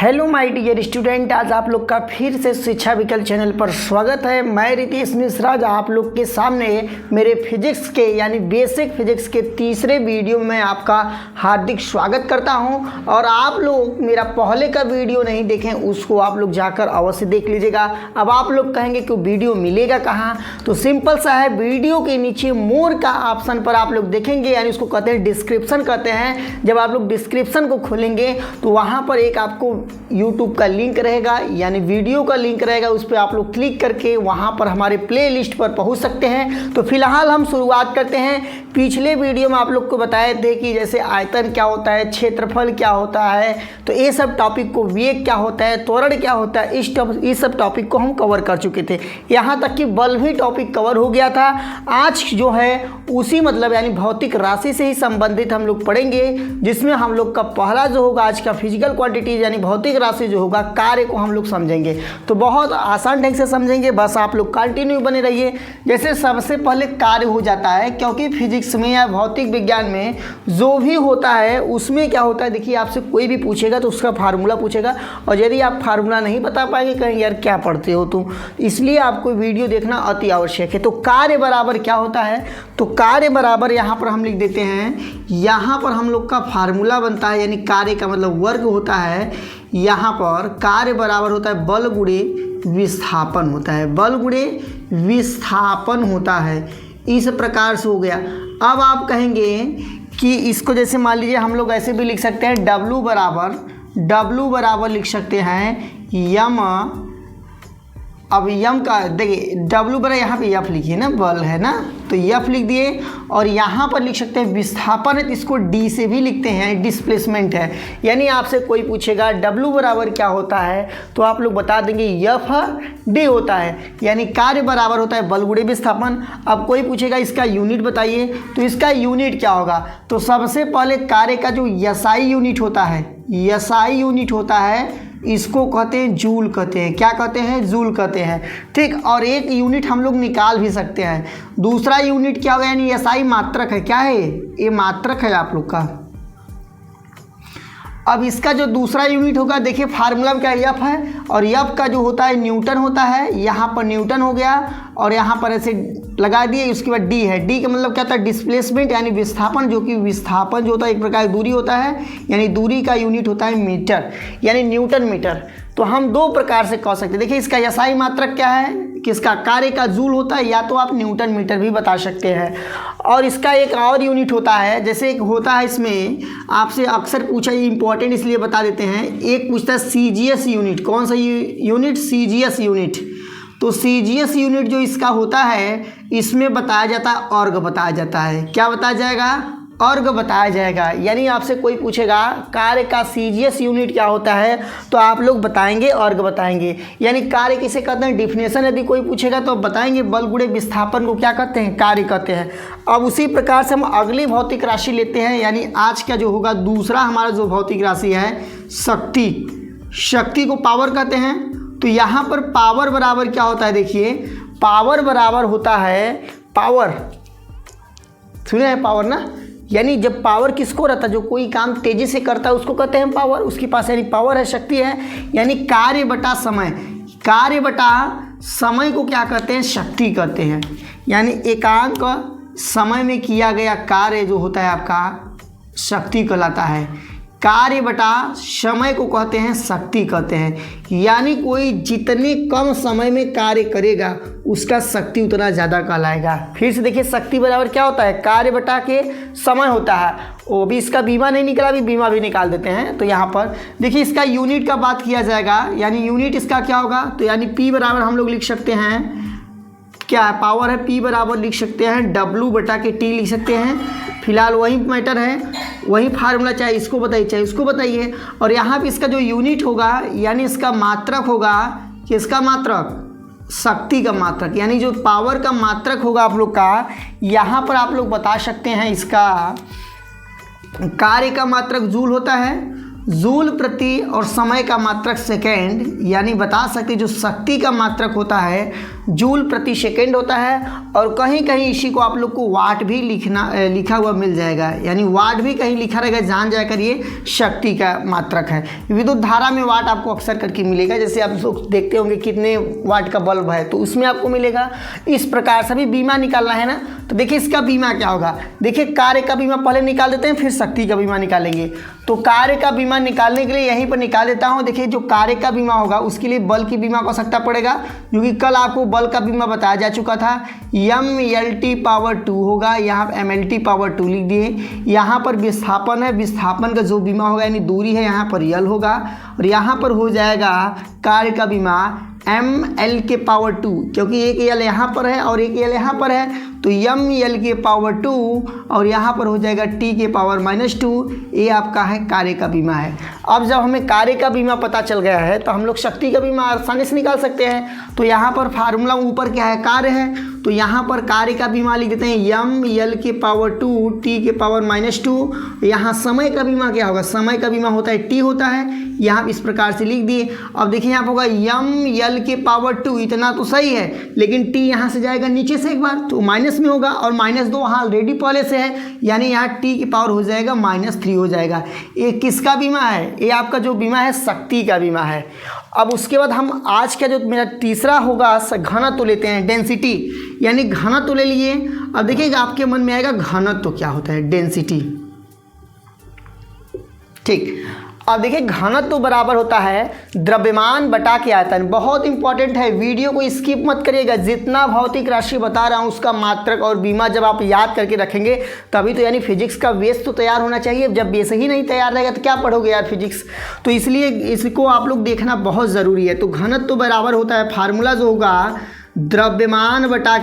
Hello my dear student, आज आप लोग का फिर से शिक्षा विकल्प चैनल पर स्वागत है। मैं रितेश मिश्रा आप लोग के सामने मेरे फिजिक्स के यानी बेसिक फिजिक्स के तीसरे वीडियो में आपका हार्दिक स्वागत करता हूं। और आप लोग मेरा पहले का वीडियो नहीं देखें, उसको आप लोग जाकर अवश्य देख लीजिएगा। अब आप लोग कहेंगे कि वीडियो मिलेगा कहाँ, तो सिंपल सा है, वीडियो के नीचे मोर का ऑप्शन पर आप लोग देखेंगे, यानी उसको कहते हैं डिस्क्रिप्शन कहते हैं। जब आप लोग डिस्क्रिप्शन को खोलेंगे तो वहाँ पर एक आपको YouTube का लिंक रहेगा, यानी वीडियो का लिंक रहेगा। उस पर आप लोग क्लिक करके वहाँ पर हमारे प्लेलिस्ट पर पहुँच सकते हैं। तो फिलहाल हम शुरुआत करते हैं। पिछले वीडियो में आप लोग को बताए थे कि जैसे आयतन क्या होता है, क्षेत्रफल क्या होता है, तो ये सब टॉपिक को, वेग क्या होता है, त्वरण क्या होता है, इस सब टॉपिक को हम कवर कर चुके थे। यहाँ तक कि बल भी टॉपिक कवर हो गया था। आज जो है उसी मतलब यानी भौतिक राशि से ही संबंधित हम लोग पढ़ेंगे, जिसमें हम लोग का पहला जो होगा आज का फिजिकल क्वांटिटी यानी भौतिक राशि जो होगा, कार्य को हम लोग समझेंगे। तो बहुत आसान ढंग से समझेंगे, बस आप लोग कंटिन्यू बने रहिए। जैसे सबसे पहले कार्य हो जाता है, क्योंकि फिजिक्स में या भौतिक विज्ञान में जो भी होता है उसमें क्या होता है, देखिए आपसे कोई भी पूछेगा तो उसका फार्मूला पूछेगा, और यदि आप फार्मूला नहीं बता पाएंगे, कहेंगे यार क्या पढ़ते हो तुम, इसलिए आपको वीडियो देखना अति आवश्यक है। तो कार्य बराबर क्या होता है, तो कार्य बराबर यहाँ पर हम लिख देते हैं, यहाँ पर हम लोग का फार्मूला बनता है, यानी कार्य का मतलब वर्ग होता है। यहाँ पर कार्य बराबर होता है बल गुणे विस्थापन होता है, बल गुणे विस्थापन होता है। इस प्रकार से हो गया। अब आप कहेंगे कि इसको जैसे मान लीजिए हम लोग ऐसे भी लिख सकते हैं, W बराबर लिख सकते हैं यम। अब यम का देखिए W बराबर यहाँ पे F लिखिए ना, बल है ना, तो F लिख दिए। और यहाँ पर लिख सकते हैं विस्थापन है, तो इसको D से भी लिखते हैं, डिस्प्लेसमेंट है। यानी आपसे कोई पूछेगा W बराबर क्या होता है, तो आप लोग बता देंगे F D होता है, यानी कार्य बराबर होता है बल गुणे विस्थापन। अब कोई पूछेगा इसका यूनिट बताइए, तो इसका यूनिट क्या होगा, तो सबसे पहले कार्य का जो SI यूनिट होता है, SI यूनिट होता है, इसको कहते हैं जूल कहते हैं। क्या कहते हैं, जूल कहते हैं, ठीक। और एक यूनिट हम लोग निकाल भी सकते हैं। दूसरा यूनिट क्या होगा, यानी SI मात्रक है। क्या है ये, मात्रक है आप लोग का। अब इसका जो दूसरा यूनिट होगा, देखिए फार्मूला में क्या F है, और F का जो होता है न्यूटन होता है। यहाँ पर न्यूटन हो गया, और यहाँ पर ऐसे लगा दिए। उसके बाद D है, D का मतलब क्या होता है, डिस्प्लेसमेंट यानी विस्थापन, जो कि विस्थापन जो होता है एक प्रकार दूरी होता है, यानी दूरी का यूनिट होता है मीटर, यानी न्यूटन मीटर। तो हम दो प्रकार से कह सकते हैं। देखिए इसका SI मात्रक क्या है, किसका, कार्य का जूल होता है, या तो आप न्यूटन मीटर भी बता सकते हैं। और इसका एक और यूनिट होता है, जैसे एक होता है, इसमें आपसे अक्सर पूछा, ये इंपॉर्टेंट इसलिए बता देते हैं। एक पूछता है CGS यूनिट, कौन सा यूनिट, CGS यूनिट। तो CGS यूनिट जो इसका होता है, इसमें बताया जाता है अर्ग बताया जाता है। क्या बताया जाएगा, अर्ग बताया जाएगा। यानी आपसे कोई पूछेगा कार्य का CGS यूनिट क्या होता है, तो आप लोग बताएंगे अर्ग बताएंगे। यानी कार्य किसे कहते हैं, डिफिनेशन यदि कोई पूछेगा तो बताएंगे बल गुणे विस्थापन को क्या कहते हैं, कार्य कहते हैं। अब उसी प्रकार से हम अगली भौतिक राशि लेते हैं, यानी आज का जो होगा दूसरा हमारा जो भौतिक राशि है, शक्ति। शक्ति को पावर कहते हैं। तो यहाँ पर पावर बराबर क्या होता है, देखिए पावर बराबर होता है, पावर सुने हैं पावर ना, यानी जब पावर किसको रहता है, जो कोई काम तेजी से करता है उसको कहते हैं पावर, उसके पास यानी पावर है, शक्ति है। यानी कार्य बटा समय, कार्य बटा समय को क्या कहते हैं, शक्ति कहते हैं। यानी एकांक समय में किया गया कार्य जो होता है आपका, शक्ति कहलाता है। कार्य बटा समय को कहते हैं, शक्ति कहते हैं। यानी कोई जितने कम समय में कार्य करेगा उसका शक्ति उतना ज़्यादा कहलाएगा। फिर से देखिए शक्ति बराबर क्या होता है, कार्य बटा के समय होता है। वो भी इसका बीमा नहीं निकला, अभी बीमा भी निकाल देते हैं। तो यहाँ पर देखिए इसका यूनिट का बात किया जाएगा, यानी यूनिट इसका क्या होगा, तो यानी P बराबर हम लोग लिख सकते हैं, क्या है, पावर है, P बराबर लिख सकते हैं W बटा के T लिख सकते हैं। फिलहाल वही मैटर है, वही फार्मूला, चाहे इसको बताइए चाहे उसको बताइए। और यहाँ पे इसका जो यूनिट होगा, यानी इसका मात्रक होगा, किसका मात्रक, शक्ति का मात्रक, यानी जो पावर का मात्रक होगा आप लोग का, यहाँ पर आप लोग बता सकते हैं इसका कार्य का मात्रक जूल होता है, जूल प्रति, और समय का मात्रक सेकेंड। यानी बता सकते जो शक्ति का मात्रक होता है जूल प्रति सेकेंड होता है, और कहीं कहीं इसी को आप लोग को वाट भी लिखा हुआ मिल जाएगा, यानी वाट भी कहीं लिखा रहेगा, जान जाकर ये शक्ति का मात्रक है। विद्युत धारा में वाट आपको अक्सर करके मिलेगा, जैसे आप लोग देखते होंगे कितने वाट का बल्ब है तो उसमें आपको मिलेगा। इस प्रकार से भी बीमा निकालना है ना, तो देखिए इसका बीमा क्या होगा। देखिए कार्य का बीमा पहले निकाल देते हैं, फिर शक्ति का बीमा निकालेंगे। तो कार्य का बीमा निकालने के लिए यहीं पर निकाल देता हूँ। देखिए जो कार्य का बीमा होगा उसके लिए बल की बीमा को आवश्यकता पड़ेगा, क्योंकि कल आपको बल का बीमा बताया जा चुका था। mLT/2 होगा, यहाँ mLT/2 लिख दिए। यहाँ पर विस्थापन है, विस्थापन का जो बीमा होगा यानी दूरी है, यहाँ पर यल होगा, और यहाँ पर हो जाएगा कार्य का बीमा mL/2, क्योंकि एक यल यहाँ पर है और एक यल यहाँ पर है, तो mL/2 और यहाँ पर हो जाएगा T⁻²। ये आपका है कार्य का बीमा है। अब जब हमें कार्य का बीमा पता चल गया है तो हम लोग शक्ति का बीमा आसानी से निकाल सकते हैं। तो यहाँ पर फार्मूला ऊपर क्या है, कार्य है, तो यहाँ पर कार्य का बीमा लिख देते हैं mL/2 T⁻²। यहाँ समय का बीमा क्या होगा, समय का बीमा होता है T होता है, यहाँ इस प्रकार से लिख दिए। अब देखिए यहाँ होगा mL/2, इतना तो सही है, लेकिन T यहाँ से जाएगा नीचे से एक बार तो माइनस में होगा, और -2 वहाँ ऑलरेडी पहले से है, यानी यहाँ T की पावर हो जाएगा -3 हो जाएगा। ये किसका बीमा है, ये आपका जो बीमा है शक्ति का बीमा है। अब उसके बाद हम आज का जो मेरा तीसरा होगा घनत्व लेते हैं, डेंसिटी, यानी घनत्व ले लिए। अब देखिएगा आपके मन में आएगा घनत्व क्या होता है, डेंसिटी। ठीक, अब देखिए घनत्व बराबर होता है द्रव्यमान बटा के आयतन। बहुत इंपॉर्टेंट है, वीडियो को स्किप मत करिएगा। जितना भौतिक राशि बता रहा हूँ उसका मात्रक और बीमा जब आप याद करके रखेंगे तभी तो, यानी फिजिक्स का बेस तो तैयार होना चाहिए। जब बेस ही नहीं तैयार रहेगा तो क्या पढ़ोगे यार फिजिक्स। तो इसलिए इसको आप लोग देखना बहुत ज़रूरी है। तो घनत्व बराबर होता है, फार्मूला जो होगा द्रव्यमान बटा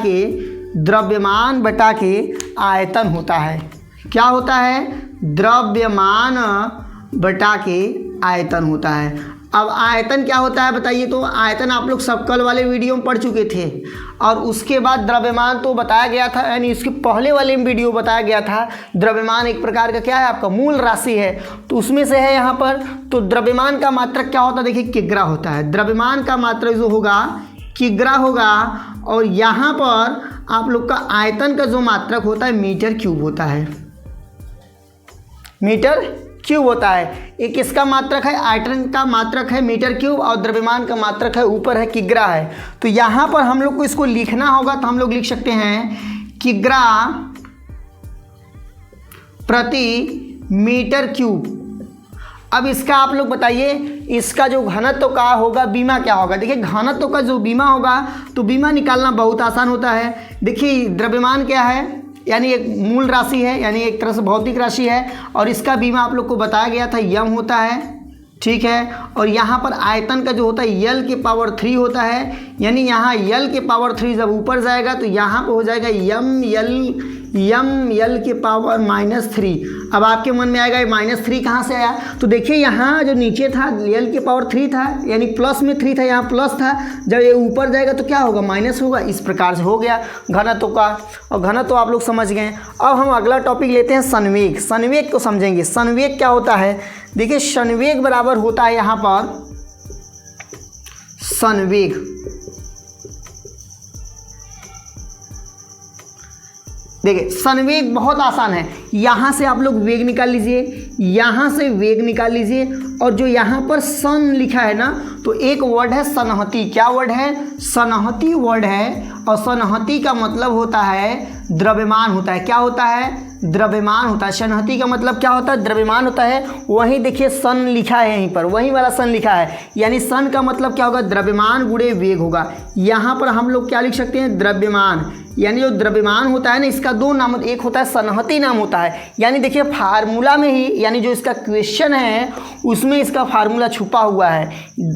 के आयतन होता है। क्या होता है, द्रव्यमान बटा के आयतन होता है। अब आयतन क्या होता है बताइए। तो आयतन आप लोग सब कल वाले वीडियो में पढ़ चुके थे, और उसके बाद द्रव्यमान तो बताया गया था, यानी इसके पहले वाले वीडियो बताया गया था द्रव्यमान एक प्रकार का क्या है, आपका मूल राशि है, तो उसमें से है यहाँ पर। तो द्रव्यमान का मात्रक क्या होता है, देखिए किग्रा होता है। द्रव्यमान का मात्रक जो होगा किग्रा होगा, और यहाँ पर आप लोग का आयतन का जो मात्रक होता है मीटर क्यूब होता है, मीटर क्यूब होता है। एक किसका मात्रक है, आयतन का मात्रक है मीटर क्यूब, और द्रव्यमान का मात्रक है ऊपर है किग्रा है। तो यहाँ पर हम लोग को इसको लिखना होगा, तो हम लोग लिख सकते हैं किग्रा प्रति मीटर क्यूब। अब इसका आप लोग बताइए, इसका जो घनत्व का होगा बीमा क्या होगा। देखिए घनत्व का जो बीमा होगा तो बीमा निकालना बहुत आसान होता है। देखिए द्रव्यमान क्या है, यानी एक मूल राशि है, यानी एक तरह से भौतिक राशि है, और इसका बीमा आप लोग को बताया गया था यम होता है, ठीक है। और यहाँ पर आयतन का जो होता है L/3 होता है, यानी यहाँ L/3 जब ऊपर जाएगा तो यहाँ पर हो जाएगा mL/3। अब आपके मन में आएगा ये -3 कहाँ से आया। तो देखिए यहाँ जो नीचे था L/3 था, यानी प्लस में 3 था, यहाँ प्लस था, जब ये ऊपर जाएगा तो क्या होगा, माइनस होगा। इस प्रकार से हो गया घनत्व का, और घनत्व आप लोग समझ गए। अब हम अगला टॉपिक लेते हैं संवेग। संवेग को समझेंगे। संवेग क्या होता है, देखिए संवेग बराबर होता है यहाँ पर संवेग, देखिए संवेग बहुत आसान है। यहाँ से आप लोग वेग निकाल लीजिए, यहाँ से वेग निकाल लीजिए, और जो यहाँ पर सन लिखा है ना, तो एक वर्ड है सनहती। क्या वर्ड है, सनहती वर्ड है, और सनहती का मतलब होता है द्रव्यमान होता है। क्या होता है, द्रव्यमान होता है। सनहती का मतलब क्या होता है, द्रव्यमान होता है। वहीं देखिए सन लिखा है, यहीं पर वहीं वाला सन लिखा है, यानी सन का मतलब क्या होगा, द्रव्यमान गुणे वेग होगा। यहाँ पर हम लोग क्या लिख सकते हैं, द्रव्यमान, यानी जो द्रव्यमान होता है ना, इसका दो नाम, एक होता है सनहती नाम होता है। यानी देखिए फार्मूला में ही, यानी जो इसका क्वेश्चन है उसमें इसका फार्मूला छुपा हुआ है।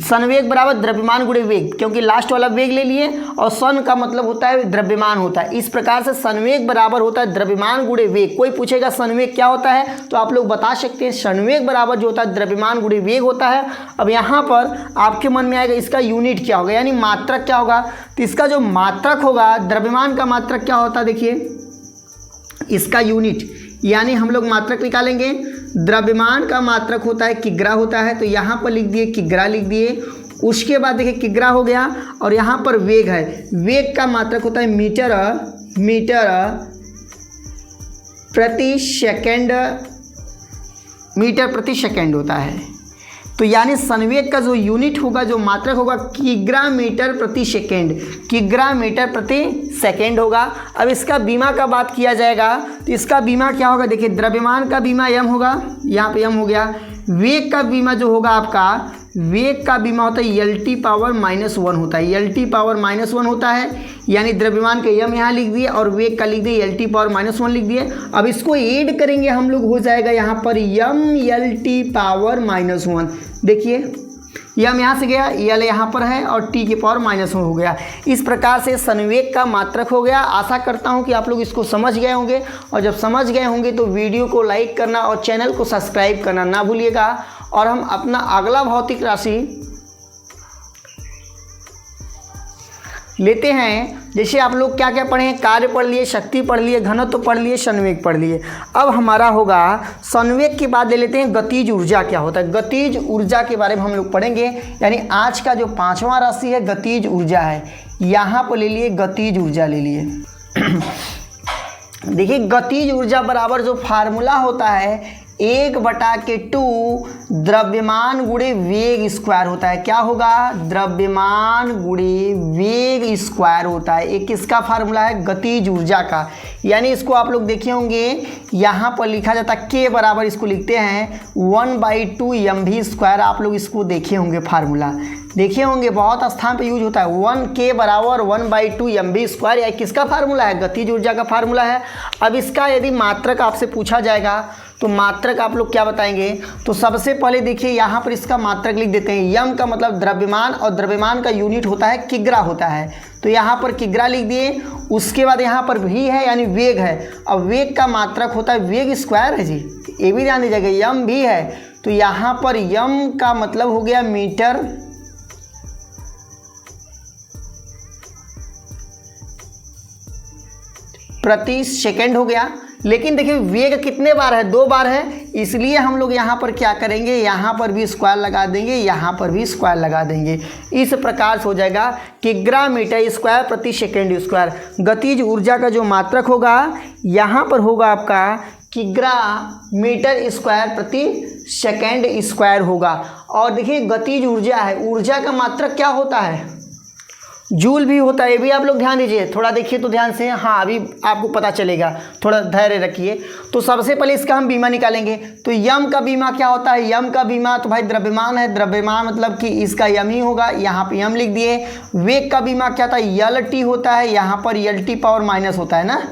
संवेग बराबर द्रव्यमान गुणे वेग, क्योंकि लास्ट वाला वेग ले लिए, और सन का मतलब होता है द्रव्यमान होता है। इस प्रकार से संवेग बराबर होता है द्रव्यमान गुणे वेग। कोई पूछेगा संवेग क्या होता है, तो आप लोग बता सकते हैं संवेग बराबर जो होता है द्रव्यमान गुणे वेग होता है। अब यहाँ पर आपके मन में आएगा इसका यूनिट क्या होगा, यानी मात्रक क्या होगा। तो इसका जो मात्रक होगा, द्रव्यमान का मात्रक क्या होता है, देखिए इसका यूनिट, यानी हम लोग मात्रक निकालेंगे। द्रव्यमान का मात्रक होता है किग्रा होता है, तो यहाँ पर लिख दिए किग्रा लिख दिए। उसके बाद देखिए किग्रा हो गया, और यहाँ पर वेग है। वेग का मात्रक होता है मीटर प्रति सेकेंड होता है। तो यानी संवेग का जो यूनिट होगा, जो मात्रक होगा, किग्रा मीटर प्रति सेकेंड होगा। अब इसका बीमा का बात किया जाएगा तो इसका बीमा क्या होगा, देखिए द्रव्यमान का बीमा m होगा, यहाँ पे m हो गया। वेग का बीमा जो होगा आपका, वेग का बीमा होता है LT पावर -1 होता है, LT पावर -1 होता है। यानी द्रव्यमान का m यहाँ लिख दिए और वेग का लिख दिए LT पावर -1 लिख दिए। अब इसको ऐड करेंगे हम लोग, हो जाएगा यहाँ पर m LT पावर -1। देखिए m यहाँ से गया, L यहाँ पर है और T के पावर -1 हो गया। इस प्रकार से संवेग का मात्रक हो गया। आशा करता हूँ कि आप लोग इसको समझ गए होंगे, और जब समझ गए होंगे तो वीडियो को लाइक करना और चैनल को सब्सक्राइब करना ना भूलिएगा। और हम अपना अगला भौतिक राशि लेते हैं। जैसे आप लोग क्या क्या पढ़े हैं, कार्य पढ़ लिए, शक्ति पढ़ लिए, घनत्व पढ़ लिए, संवेग पढ़ लिए। अब हमारा होगा संवेग के बाद ले लेते हैं गतिज ऊर्जा क्या होता है। गतिज ऊर्जा के बारे में हम लोग पढ़ेंगे। यानी आज का जो 5वां राशि है गतिज ऊर्जा है। यहाँ पर ले लिए गतिज ऊर्जा ले लिए। देखिए गतिज ऊर्जा बराबर जो फार्मूला होता है 1/2 द्रव्यमान गुणे वेग स्क्वायर होता है। क्या होगा, द्रव्यमान गुणे वेग स्क्वायर होता है। एक किसका फार्मूला है, गतिज ऊर्जा का। यानी इसको आप लोग देखे होंगे, यहाँ पर लिखा जाता है k बराबर, इसको लिखते हैं 1/2 mv²। आप लोग इसको देखे होंगे, फार्मूला देखे होंगे, बहुत स्थान पे यूज होता है। 1k बराबर 1/2 mv²। यह किसका फार्मूला है, गतिज ऊर्जा का फार्मूला है। अब इसका यदि मात्रक आपसे पूछा जाएगा तो मात्रक आप लोग क्या बताएंगे, तो सबसे पहले देखिए यहाँ पर इसका मात्रक लिख देते हैं। यम का मतलब द्रव्यमान, और द्रव्यमान का यूनिट होता है किग्रा होता है, तो यहाँ पर किग्रा लिख दिए। उसके बाद यहाँ पर भी है यानी वेग है। अब वेग का मात्रक होता है वेग स्क्वायर है जी, ये भी ध्यान दीजिएगा। यम भी है तो यहाँ पर यम का मतलब हो गया मीटर प्रति सेकंड हो गया। लेकिन देखिए वेग कितने बार है, 2 बार है, इसलिए हम लोग यहाँ पर क्या करेंगे, यहाँ पर भी स्क्वायर लगा देंगे, यहाँ पर भी स्क्वायर लगा देंगे। इस प्रकार से हो जाएगा किग्रा मीटर स्क्वायर प्रति सेकेंड स्क्वायर। गतिज ऊर्जा का जो मात्रक होगा यहाँ पर होगा आपका किग्रा मीटर स्क्वायर प्रति सेकेंड स्क्वायर होगा। और देखिए गतिज ऊर्जा है, ऊर्जा का मात्रक क्या होता है, जूल भी होता है। ये भी आप लोग ध्यान दीजिए, थोड़ा देखिए तो ध्यान से, हाँ अभी आपको पता चलेगा, थोड़ा धैर्य रखिए। तो सबसे पहले इसका हम बीमा निकालेंगे। तो यम का बीमा क्या होता है, यम का बीमा तो भाई द्रव्यमान है, द्रव्यमान मतलब कि इसका यम ही होगा, यहाँ पे यम लिख दिए। वेग का बीमा क्या था, LT होता है, यहाँ पर LT पावर माइनस होता है ना,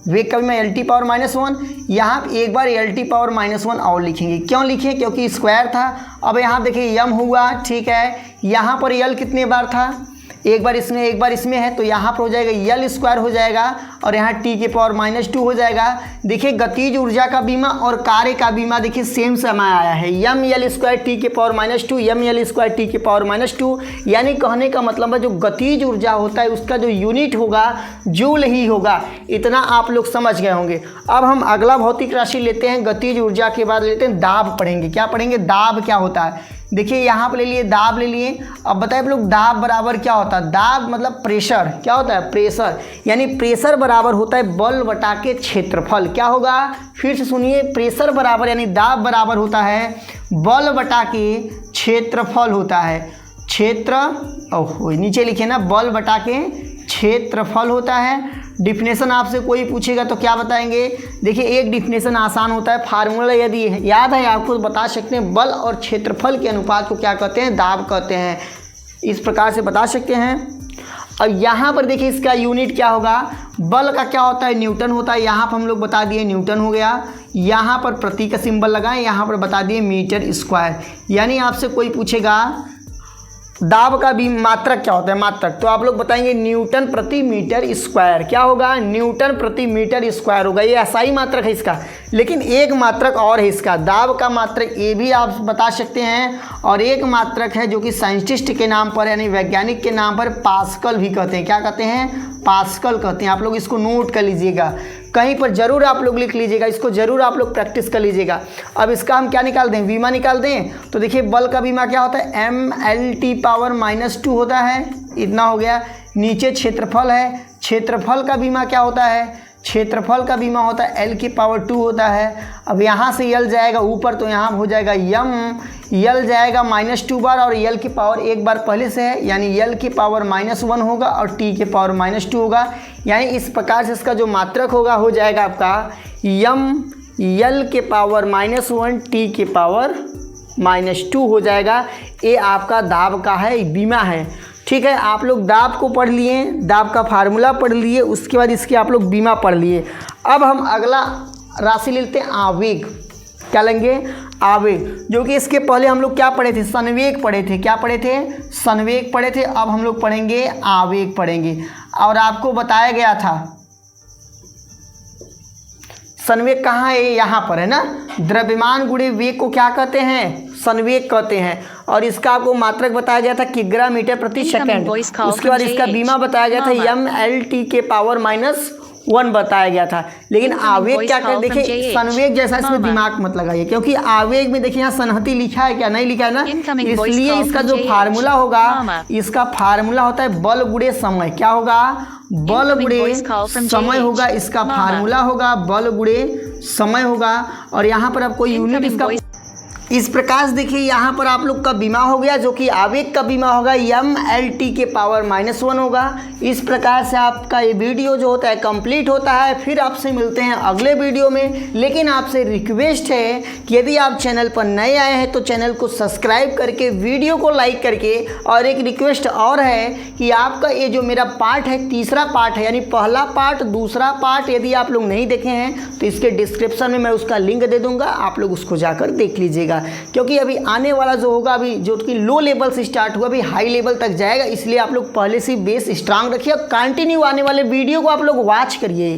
वेग का बीमा LT पावर -1। यहाँ एक बार LT पावर -1 और लिखेंगे, क्यों लिखे, क्योंकि स्क्वायर था। अब यहाँ देखिए यम हुआ, ठीक है। यहाँ पर L कितने बार था, एक बार इसमें एक बार इसमें है, तो यहाँ पर हो जाएगा L स्क्वायर हो जाएगा, और यहाँ T के पावर -2 हो जाएगा। देखिए गतिज ऊर्जा का बीमा और कार्य का बीमा देखिए सेम समय आया है, mL² T के पावर -2, mL² T के पावर -2। यानी कहने का मतलब है जो गतिज ऊर्जा होता है उसका जो यूनिट होगा जूल ही होगा। इतना आप लोग समझ गए होंगे। अब हम अगला भौतिक राशि लेते हैं, गतिज ऊर्जा के बाद लेते हैं दाब पढ़ेंगे। क्या पढ़ेंगे, दाब क्या होता है। देखिए यहाँ पर ले लिए, दाब ले लिए। अब बताइए आप लोग दाब बराबर क्या होता है, दाब मतलब प्रेशर, क्या होता है, प्रेशर। यानी प्रेशर बराबर होता है बल बटा के क्षेत्रफल। क्या होगा, फिर से सुनिए, प्रेशर बराबर यानी दाब बराबर होता है बल बटा के क्षेत्रफल होता है। क्षेत्र, ओहो नीचे लिखे ना, बल बटा के क्षेत्रफल होता है। डिफिनेशन आपसे कोई पूछेगा तो क्या बताएंगे, देखिए एक डिफिनेशन आसान होता है, फार्मूला यदि याद है आपको बता सकते हैं, बल और क्षेत्रफल के अनुपात को क्या कहते हैं, दाब कहते हैं। इस प्रकार से बता सकते हैं। और यहाँ पर देखिए इसका यूनिट क्या होगा, बल का क्या होता है, न्यूटन होता है। यहाँ पर हम लोग बता दिए न्यूटन हो गया। यहाँ पर प्रति का सिंबल लगाएं, यहाँ पर बता दिए मीटर स्क्वायर। यानी आपसे कोई पूछेगा दाब का भी मात्रक क्या होता है, मात्रक, तो आप लोग बताएंगे न्यूटन प्रति मीटर स्क्वायर। क्या होगा, न्यूटन प्रति मीटर स्क्वायर होगा। ये ऐसा ही मात्रक है इसका, लेकिन एक मात्रक और है इसका, दाब का मात्रक, ये भी आप बता सकते हैं। और एक मात्रक है जो कि साइंटिस्ट के नाम पर यानी वैज्ञानिक के नाम पर पास्कल भी कहते हैं। क्या कहते हैं, पास्कल कहते हैं। आप लोग इसको नोट कर लीजिएगा, कहीं पर जरूर आप लोग लिख लीजिएगा, इसको जरूर आप लोग प्रैक्टिस कर लीजिएगा। अब इसका हम क्या निकाल दें, बीमा निकाल दें। तो देखिए बल का बीमा क्या होता है, MLT⁻² होता है, इतना हो गया। नीचे क्षेत्रफल है, क्षेत्रफल का बीमा क्या होता है, क्षेत्रफल का बीमा होता है L⁻² होता है। अब यहाँ से यल जाएगा ऊपर तो यहाँ हो जाएगा यम, यल जाएगा -2 बार और यल की पावर 1 बार पहले से है, यानी यल की पावर -1 होगा और टी की पावर -2 होगा। यानी इस प्रकार से इसका जो मात्रक होगा हो जाएगा आपका यम यल के पावर -1 टी के पावर -2 हो जाएगा। ये आपका दाब का है, बीमा है। ठीक है, आप लोग दाब को पढ़ लिए, दाब का फार्मूला पढ़ लिए, उसके बाद इसके आप लोग बीमा पढ़ लिए। अब हम अगला राशि लेते हैं आवेग। क्या लेंगे, आवेग, जो कि इसके पहले हम लोग क्या पढ़े थे, संवेग पढ़े थे। क्या पढ़े थे, संवेग पढ़े थे। अब हम लोग पढ़ेंगे आवेग पढ़ेंगे। और आपको बताया गया था संवेग कहाँ है, यहाँ पर है ना। द्रव्यमान गुणे वेग को क्या कहते हैं, संवेग कहते हैं। और इसका आपको मात्रक बताया गया था किग्रा मीटर प्रति सेकंड। उसके बाद इसका बीमा बताया गया था MLT⁻1 बताया गया था। लेकिन आवेग क्या कर, देखिए संवेग जैसा इसमें दिमाग मत लगाइए, क्योंकि आवेग में देखिए यहाँ संहति लिखा है, क्या नहीं लिखा है ना। इसलिए इसका जो फार्मूला होगा, इसका फार्मूला होता है बल गुणे समय। क्या होगा, बल गुणे समय होगा, इसका फार्मूला होगा बल गुणे समय होगा। और यहाँ पर आप कोई यूनिट इसका इस प्रकार से देखिए, यहाँ पर आप लोग का बीमा हो गया, जो कि आवेग का बीमा होगा MLT⁻1 होगा। इस प्रकार से आपका ये वीडियो जो होता है कंप्लीट होता है। फिर आपसे मिलते हैं अगले वीडियो में। लेकिन आपसे रिक्वेस्ट है कि यदि आप चैनल पर नए आए हैं तो चैनल को सब्सक्राइब करके, वीडियो को लाइक करके। और एक रिक्वेस्ट और है कि आपका ये जो मेरा पार्ट है, तीसरा पार्ट है, यानी पहला पार्ट दूसरा पार्ट, यदि आप लोग नहीं देखे हैं तो इसके डिस्क्रिप्शन में मैं उसका लिंक दे दूँगा, आप लोग उसको जाकर देख लीजिएगा। क्योंकि अभी आने वाला जो होगा, अभी जो कि लो लेवल से स्टार्ट हुआ, अभी हाई लेवल तक जाएगा। इसलिए आप लोग पहले से बेस स्ट्रांग रखिए और कंटिन्यू आने वाले वीडियो को आप लोग वॉच करिए।